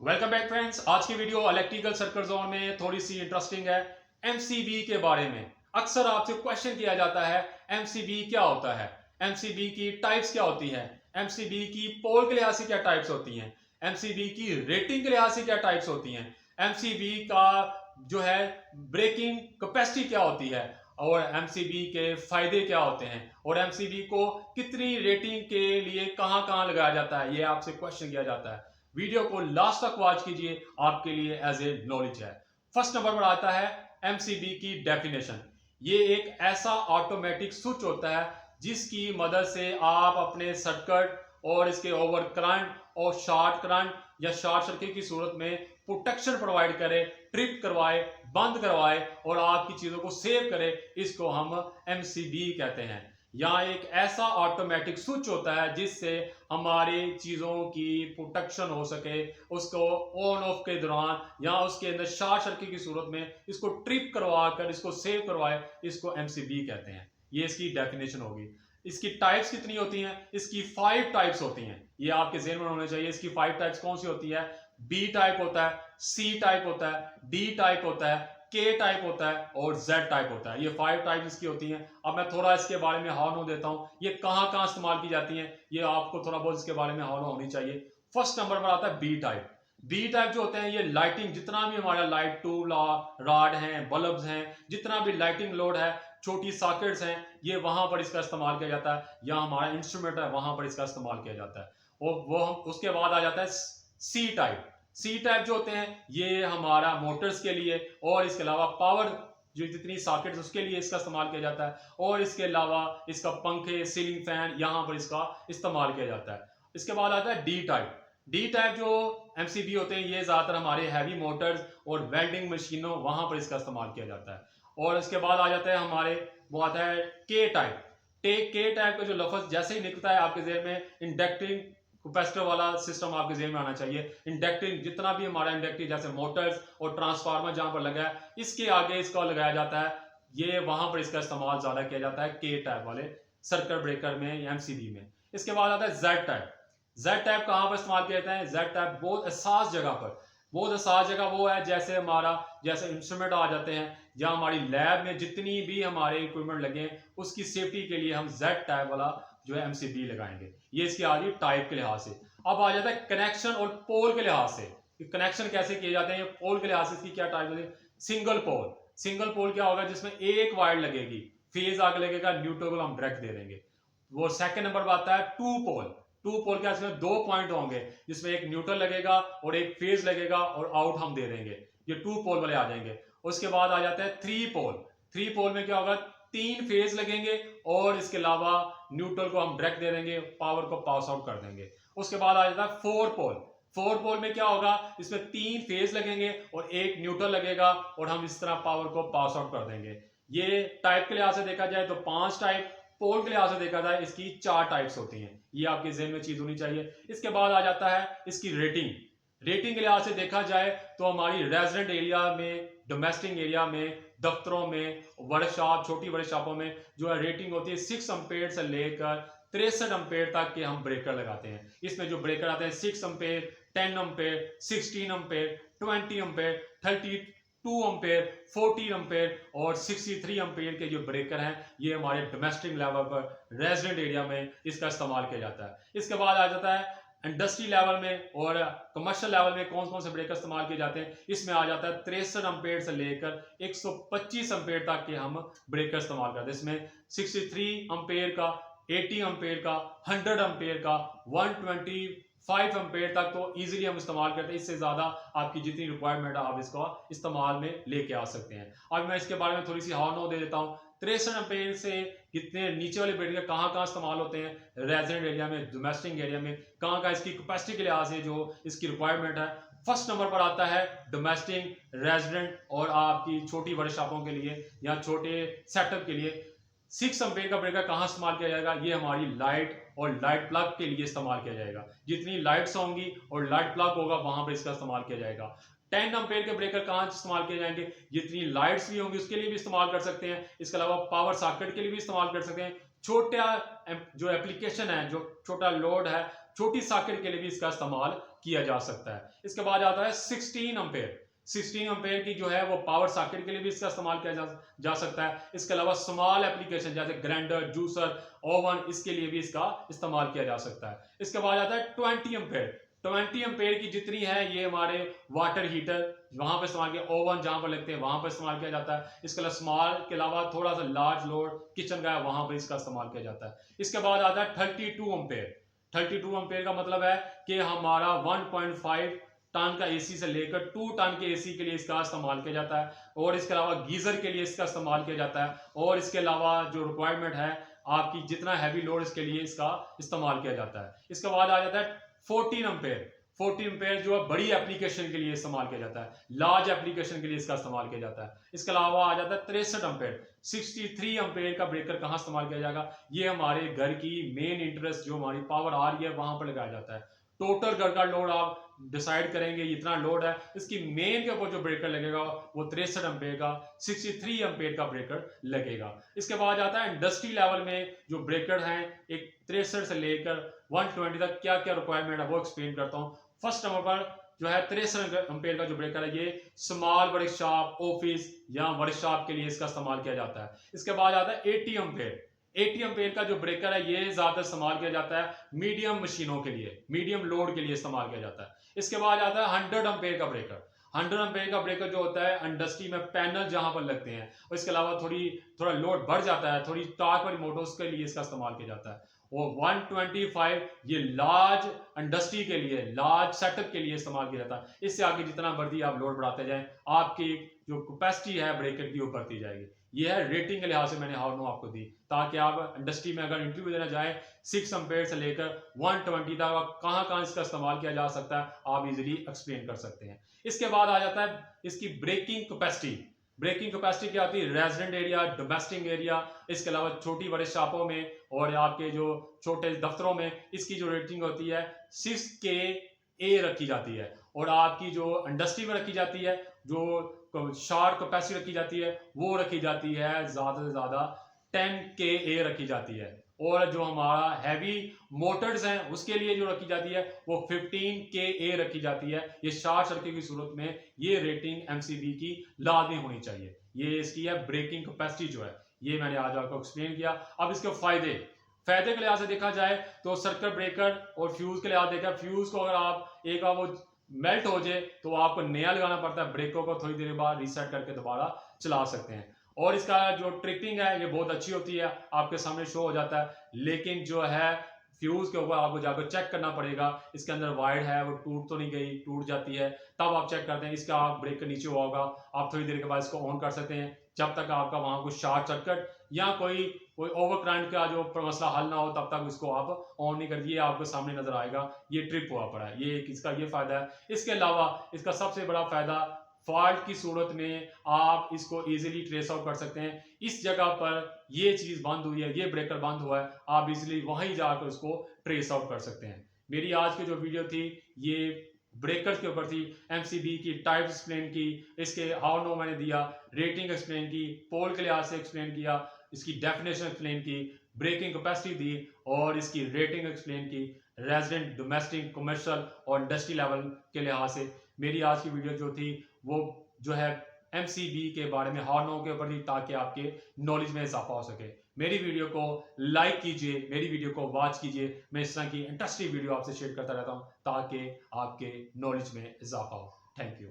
Welcome back friends. आज की video electrical circuit zone में थोड़ी सी इंटरेस्टिंग है। एमसीबी के बारे में अक्सर आपसे क्वेश्चन किया जाता है, एमसीबी क्या होता है, एमसीबी की टाइप्स क्या होती है, एमसीबी की पोल के लिहाज से क्या टाइप्स होती हैं, एमसीबी की रेटिंग के लिहाज से क्या टाइप्स होती हैं, एमसीबी का जो है ब्रेकिंग कैपेसिटी क्या होती है, और एमसीबी के फायदे क्या होते हैं, और एमसीबी को कितनी रेटिंग के लिए कहां कहां लगाया जाता है, ये आपसे क्वेश्चन किया जाता है। वीडियो को लास्ट तक वॉच कीजिए, आपके लिए एज ए नॉलेज है। फर्स्ट नंबर पर आता है एमसीबी की डेफिनेशन। ये एक ऐसा ऑटोमेटिक स्विच होता है जिसकी मदद से आप अपने सर्किट और इसके ओवर करंट और शॉर्ट करंट या शॉर्ट सर्किट की सूरत में प्रोटेक्शन प्रोवाइड करे, ट्रिप करवाए, बंद करवाए और आपकी चीजों को सेव करे। इसको हम एमसीबी कहते हैं। यहाँ एक ऐसा ऑटोमेटिक स्विच होता है जिससे हमारी चीजों की प्रोटेक्शन हो सके, उसको ऑन ऑफ के दौरान या उसके अंदर शॉर्ट सर्किट की सूरत में इसको ट्रिप करवा कर इसको सेव करवाए, इसको एमसीबी कहते हैं। ये इसकी डेफिनेशन होगी। इसकी टाइप्स कितनी होती हैं? इसकी 5 टाइप्स होती हैं। ये आपके ज़हन में होने चाहिए। इसकी 5 टाइप्स कौन सी होती है? बी टाइप होता है, सी टाइप होता है, डी टाइप होता है, के टाइप होता है और जेड टाइप होता है। ये 5 टाइप इसकी होती हैं। अब मैं थोड़ा इसके बारे में हाव नो देता हूं, ये कहां कहां इस्तेमाल की जाती हैं, ये आपको थोड़ा बहुत इसके बारे में हाव नो होनी चाहिए। फर्स्ट नंबर पर आता है बी टाइप। बी टाइप जो होते हैं, ये लाइटिंग, जितना भी हमारा लाइट टूल रॉड हैं, बल्ब्स हैं, जितना भी लाइटिंग लोड है, छोटी सॉकेट्स हैं, ये वहां पर इसका इस्तेमाल किया जाता है, या हमारा इंस्ट्रूमेंट है वहां पर इसका इस्तेमाल किया जाता है। और वो हम उसके बाद आ जाता है सी टाइप। सी टाइप जो होते हैं, ये हमारा मोटर्स के लिए और इसके अलावा पावर जो जितनी सॉकेट्स उसके लिए इसका इस्तेमाल किया जाता है, और इसके अलावा इसका पंखे, सीलिंग फैन, यहां पर इसका इस्तेमाल किया जाता है। इसके बाद आता है डी टाइप। डी टाइप जो एमसीबी होते हैं, ये ज्यादातर हमारे हैवी मोटर्स और वेल्डिंग मशीनों वहां पर इसका इस्तेमाल किया जाता है। और इसके बाद आ जाता है हमारे, वो आता है के टाइप। के टाइप का जो लफ्ज जैसे ही निकलता है आपके जेहन में, इंडक्टिंग कैपेसिटर वाला सिस्टम आपके जेहन में आना चाहिए। इंडक्टिंग, जितना भी हमारा इंडक्टिव जैसे मोटर्स और ट्रांसफार्मर जहां पर लगा है, इसके आगे इसका लगाया जाता है, ये वहां पर इसका इस्तेमाल ज्यादा किया जाता है के टाइप वाले सर्किट ब्रेकर में या एमसीबी में। इसके बाद आता है जेड टाइप। जेड टाइप कहां पर इस्तेमाल किया जाता है? जेड टाइप बहुत एहसास जगह पर, बहुत एहसास जगह वो है जैसे हमारा, जैसे इंस्ट्रूमेंट आ जाते हैं या हमारी लैब में जितनी भी हमारे इक्विपमेंट लगे हैं, उसकी सेफ्टी के लिए हम जेड टाइप वाला जो है एमसीबी लगाएंगे। ये इसकी आ रही है टाइप के लिहाज से। अब आ जाता है कनेक्शन और पोल के लिहाज से। कनेक्शन कैसे किए जाते हैं? पोल के लिहाज से इसकी क्या टाइप होती है? Single pole. सिंगल पोल क्या होगा? जिसमें एक वायर लगेगी, फेज आगे लगेगा, न्यूट्रल को हम डायरेक्ट दे देंगे। वो सेकंड नंबर पर आता है टू पोल। टू पोल क्या, इसमें 2 पॉइंट होंगे जिसमें एक न्यूट्रल लगेगा और एक फेज लगेगा और आउट हम दे देंगे। ये टू पोल वाले आ जाएंगे। उसके बाद आ जाता है थ्री पोल। थ्री पोल में क्या होगा? 3 फेज लगेंगे और इसके अलावा न्यूट्रल को हम डायरेक्ट दे देंगे, पावर को पास आउट कर देंगे। उसके बाद आ जाता है 4 पोल। 4 पोल में क्या होगा? इसमें 3 फेज लगेंगे और एक न्यूट्रल लगेगा और हम इस तरह पावर को पास आउट कर देंगे। ये टाइप के लिहाज से देखा जाए तो 5 टाइप, पोल के लिहाज से देखा जाए इसकी 4 टाइप्स होती हैं। ये आपके ज़हन में चीज होनी चाहिए। इसके बाद आ जाता है इसकी रेटिंग। रेटिंग के लिहाज से देखा जाए तो हमारी रेजिडेंट एरिया में, डोमेस्टिक एरिया में, दफ्तरों में, वर्कशॉप, छोटी वर्कशॉपों में जो है रेटिंग होती है 6 एम्पेयर से लेकर 63 एम्पेयर तक के हम ब्रेकर लगाते हैं। इसमें जो ब्रेकर आते हैं 6 ampere, 10 ampere, 16 ampere, 20 ampere, 32 ampere, 40 ampere और 63 एम्पेयर के जो ब्रेकर हैं, ये हमारे डोमेस्टिक लेवल पर रेजिडेंट एरिया में इसका इस्तेमाल किया जाता है। इसके बाद आ जाता है इंडस्ट्री लेवल में और कमर्शियल लेवल में कौन कौन से ब्रेकर इस्तेमाल किए जाते हैं। इसमें आ जाता है 63 एम्पेयर से लेकर 125 एम्पेयर तक के हम ब्रेकर इस्तेमाल करते हैं। इसमें 63 एम्पेयर का, 80 एम्पेयर का, 100 एम्पेयर का, 125 एम्पेयर तक तो इजीली हम इस्तेमाल करते हैं। इससे ज्यादा आपकी जितनी रिक्वायरमेंट है आप इसको इस्तेमाल में लेके आ सकते हैं। अब मैं इसके बारे में थोड़ी सी हाव नो दे देता हूँ। 63 एम्पेयर से कितने नीचे वाले ब्रेकर कहाँ कहाँ इस्तेमाल होते हैं, रेजिडेंट एरिया में, डोमेस्टिक एरिया में, कहाँ कहाँ इसकी कैपेसिटी के लिहाज से जो इसकी रिक्वायरमेंट है। फर्स्ट नंबर पर आता है डोमेस्टिक, रेजिडेंट और आपकी छोटी वर्कशॉपों के लिए या छोटे सेटअप के लिए। 6 एम्पेयर का ब्रेकर कहाँ इस्तेमाल किया जाएगा? ये हमारी लाइट और लाइट प्लग के लिए इस्तेमाल किया जाएगा। जितनी लाइट्स होंगी और लाइट प्लग होगा वहां पर इसका इस्तेमाल किया जाएगा। 10 एम्पेयर के ब्रेकर कहाँ इस्तेमाल किए जाएंगे? जितनी लाइट्स भी होंगी उसके लिए भी इस्तेमाल कर सकते हैं। इसके अलावा पावर सॉकेट के लिए भी इस्तेमाल कर सकते हैं। छोटा जो एप्लीकेशन है, जो छोटा लोड है, छोटी सॉकेट के लिए भी इसका इस्तेमाल किया जा सकता है। इसके बाद आता है 16 एम्पेयर। 16 एम्पेयर की जो है वो पावर सॉकेट के लिए भी इसका इस्तेमाल किया जा सकता है। इसके अलावा स्मॉल एप्लीकेशन जैसे ग्राइंडर, जूसर, ओवन, इसके लिए भी इसका इस्तेमाल किया जा सकता है। इसके बाद आता है 20 एम्पेयर। 20 एम्पेयर की जितनी है ये हमारे वाटर हीटर वहां पर इस्तेमाल किया, ओवन जहां पर लगते हैं वहां पर इस्तेमाल किया जाता है। इसके अलावा स्मॉल के अलावा थोड़ा सा लार्ज लोड किचन का है वहां पर इसका इस्तेमाल किया जाता है। इसके बाद आता है 32 एम्पेयर। 32 एम्पेयर का मतलब है कि हमारा 1.5 टन का एसी से लेकर 2 टन के एसी के लिए इसका इस्तेमाल किया जाता है, और इसके अलावा गीजर के लिए इसका इस्तेमाल किया जाता है, और इसके अलावा जो रिक्वायरमेंट है आपकी जितना हैवी लोड इसके लिए इसका इस्तेमाल किया जाता है। इसके बाद आ जाता है 14 एम्पेयर। 14 एम्पेयर जो है बड़ी एप्लीकेशन के लिए इस्तेमाल किया जाता है, लार्ज एप्लीकेशन के लिए इसका इस्तेमाल किया जाता है। इसके अलावा आ जाता है 63 एम्पेयर। 63 एम्पेयर का ब्रेकर कहां इस्तेमाल किया जाएगा, ये हमारे घर की मेन इंटरेस्ट जो हमारी पावर आ रही है वहां पर लगाया जाता है। टोटल घर का लोड आप डिसाइड करेंगे इतना लोड है, इसकी मेन के ऊपर जो ब्रेकर लगेगा वो 63 एम्पेयर का 63 एम्पेयर का ब्रेकर लगेगा। इसके बाद आता है इंडस्ट्री लेवल में जो ब्रेकर हैं, एक 63 से लेकर 120 तक क्या क्या रिक्वायरमेंट है वो एक्सप्लेन करता हूँ। फर्स्ट नंबर पर जो है 63 एम्पेयर का जो ब्रेकर है ये स्मॉल वर्कशॉप, ऑफिस या वर्कशॉप के लिए इसका इस्तेमाल किया जाता है। इसके बाद आता है 80 एम्पेयर। 80 एम्पेयर का जो ब्रेकर है ये ज्यादा इस्तेमाल किया जाता है मीडियम मशीनों के लिए, मीडियम लोड के लिए इस्तेमाल किया जाता है। इसके बाद आता है 100 एम्पेयर का ब्रेकर। 100 एम्पेयर का ब्रेकर जो होता है इंडस्ट्री में पैनल जहां पर लगते हैं, और इसके अलावा थोड़ा लोड बढ़ जाता है, थोड़ी टॉर्क वाली मोटर्स के लिए इसका इस्तेमाल किया जाता है। वो 125 ये लार्ज इंडस्ट्री के लिए, लार्ज सेटअप के लिए इस्तेमाल किया जाता है। इससे आगे जितना मर्जी आप लोड बढ़ाते जाएं, आपकी जो कैपेसिटी है ब्रेकर की वो बढ़ती जाएगी। ये है रेटिंग के लिहाज से मैंने हाउ नो आपको दी, ताकि आप इंडस्ट्री में अगर इंटरव्यू देना जाए 6 एम्पेयर से लेकर 120 तक कहां कहां इसका इस्तेमाल किया जा सकता है आप इजीली एक्सप्लेन कर सकते हैं। इसके बाद आ जाता है इसकी ब्रेकिंग कैपेसिटी। ब्रेकिंग कैपेसिटी क्या होती है, रेजिडेंट एरिया, डोमेस्टिक एरिया, इसके अलावा छोटी बड़े शॉपों में और आपके जो छोटे दफ्तरों में इसकी जो रेटिंग होती है 6kA रखी जाती है, और आपकी जो इंडस्ट्री में रखी जाती है, जो शार्ट कैपेसिटी रखी जाती है वो रखी जाती है ज्यादा से ज्यादा 10kA रखी जाती है, और जो हमारा हैवी मोटर्स हैं उसके लिए जो रखी जाती है वो 15kA रखी जाती है। ये शॉर्ट सर्किट की सूरत में ये रेटिंग एमसीबी की लाजमी होनी चाहिए। ये इसकी है ब्रेकिंग कैपेसिटी जो है, ये मैंने आज आपको एक्सप्लेन किया। अब इसके फायदे के लिहाज से देखा जाए तो सर्किट ब्रेकर और फ्यूज के लिहाज देखा, फ्यूज को अगर आप एक बार वो मेल्ट हो जाए तो आपको नया लगाना पड़ता है, ब्रेकों को थोड़ी देर बाद रीसेट करके दोबारा चला सकते हैं। और इसका जो ट्रिपिंग है ये बहुत अच्छी होती है, आपके सामने शो हो जाता है, लेकिन जो है फ्यूज के ऊपर आपको जाकर चेक करना पड़ेगा इसके अंदर वायर है वो टूट तो नहीं गई, टूट जाती है तब आप चेक करते हैं। इसका आप ब्रेकर नीचे हुआ होगा, आप थोड़ी देर के बाद इसको ऑन कर सकते हैं जब तक आपका वहां कुछ शॉर्ट सर्किट या कोई ओवर करंट का जो मसला हल ना हो तब तक इसको आप ऑन नहीं कर दिए, आपके सामने नजर आएगा ये ट्रिप हुआ पड़ा है। ये इसका ये फायदा है। इसके अलावा इसका सबसे बड़ा फायदा फॉल्ट की सूरत में आप इसको इजीली ट्रेस आउट कर सकते हैं। इस जगह पर ये चीज बंद हुई है, ये ब्रेकर बंद हुआ है, आप इजीली वहीं जाकर उसको ट्रेस आउट कर सकते हैं। मेरी आज की जो वीडियो थी ये ब्रेकर्स के ऊपर थी, एमसीबी की टाइप एक्सप्लेन की, इसके हाउ नो मैंने दिया, रेटिंग एक्सप्लेन की, पोल के लिहाज से एक्सप्लेन किया, इसकी डेफिनेशन एक्सप्लेन की, ब्रेकिंग कैपेसिटी दी और इसकी रेटिंग एक्सप्लेन की, रेजिडेंट, डोमेस्टिक, कमर्शियल और इंडस्ट्री लेवल के लिहाज से। मेरी आज की वीडियो जो थी वो जो है एमसीबी के बारे में हाउ नो के ऊपर थी, ताकि आपके नॉलेज में इजाफा हो सके। मेरी वीडियो को लाइक कीजिए, मेरी वीडियो को वॉच कीजिए, मैं इस तरह की इंटरेस्टिंग वीडियो आपसे शेयर करता रहता हूं ताकि आपके नॉलेज में इजाफा हो। Thank you.